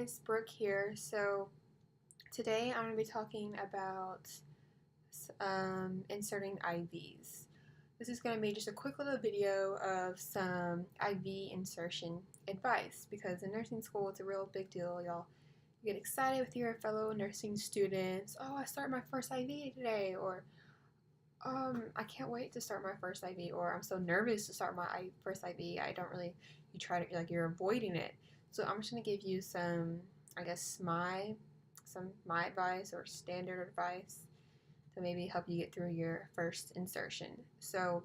guys, Brooke here. So today I'm going to be talking about inserting IVs. This is going to be just a quick little video of some IV insertion advice because in nursing school it's a real big deal, y'all. You get excited with your fellow nursing students. Oh, I start my first IV today, or I can't wait to start my first IV, or I'm so nervous to start my first IV. I don't really, you try to, like, you're avoiding it. So I'm just going to give you some, I guess, my advice or standard advice to maybe help you get through your first insertion. So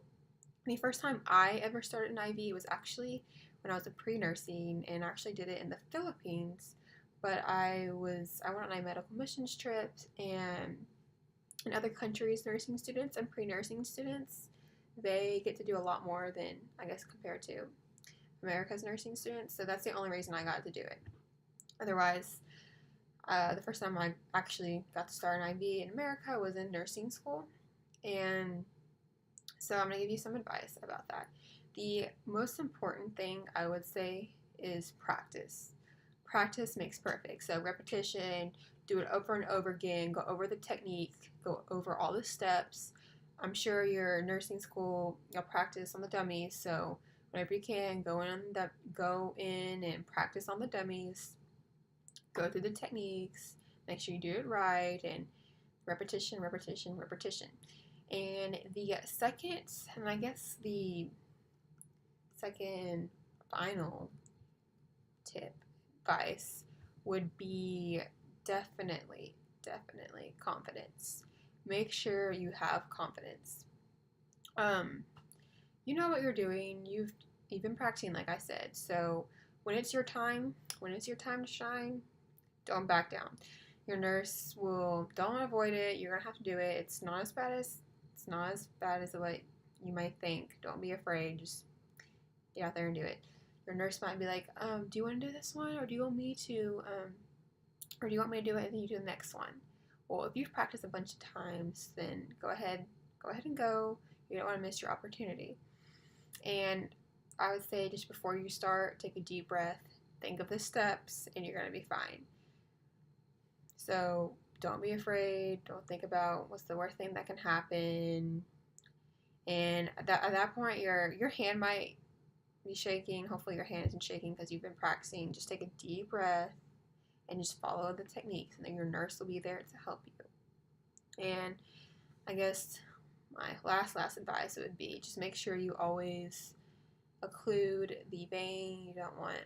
the first time I ever started an IV was actually when I was a pre-nursing, and I actually did it in the Philippines. But I went on a medical missions trip, and in other countries, nursing students and pre-nursing students, they get to do a lot more than, I guess, compared to America's nursing students. So that's the only reason I got to do it. Otherwise, the first time I actually got to start an IV in America was in nursing school. And so I'm going to give you some advice about that. The most important thing I would say is practice. Practice makes perfect. So repetition, do it over and over again, go over the technique, go over all the steps. I'm sure your nursing school, you'll practice on the dummies, so whenever you can, go in and practice on the dummies, go through the techniques, make sure you do it right, and repetition, repetition, repetition. And the second, and I guess the second final advice would be definitely confidence. Make sure you have confidence. You know what you're doing. You've been practicing, like I said. So when it's your time to shine, don't back down. Your nurse don't avoid it. You're gonna have to do it. It's not as bad as what you might think. Don't be afraid. Just get out there and do it. Your nurse might be like, do you want to do this one, or do you want me to do it and then you do the next one? Well, if you've practiced a bunch of times, then go ahead and go. You don't want to miss your opportunity. And I would say just before you start, take a deep breath, think of the steps, and you're going to be fine. So don't be afraid. Don't think about what's the worst thing that can happen. And at that point, your hand might be shaking. Hopefully your hand isn't shaking because you've been practicing. Just take a deep breath and just follow the techniques, and then your nurse will be there to help you. And I guess my last advice would be just make sure you always occlude the vein. You don't want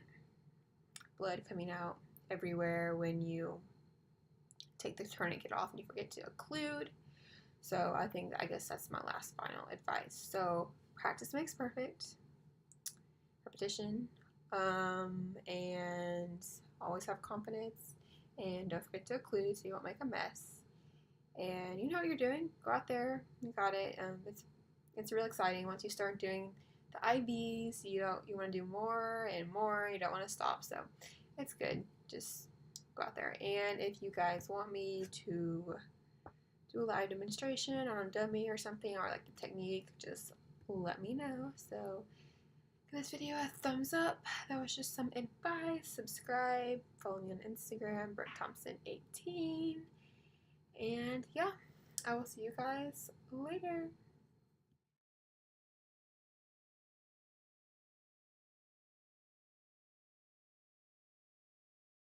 blood coming out everywhere when you take the tourniquet off and you forget to occlude. So I guess that's my last final advice. So practice makes perfect. Repetition, and always have confidence, and don't forget to occlude so you won't make a mess. And you know what you're doing. Go out there, you got it. It's real exciting once you start doing the IVs. You want to do more and more. You don't want to stop. So it's good. Just go out there. And if you guys want me to do a live demonstration on a dummy or something, or like the technique, just let me know. So give this video a thumbs up. That was just some advice. Subscribe. Follow me on Instagram, BrookeThompson18. And yeah, I will see you guys later.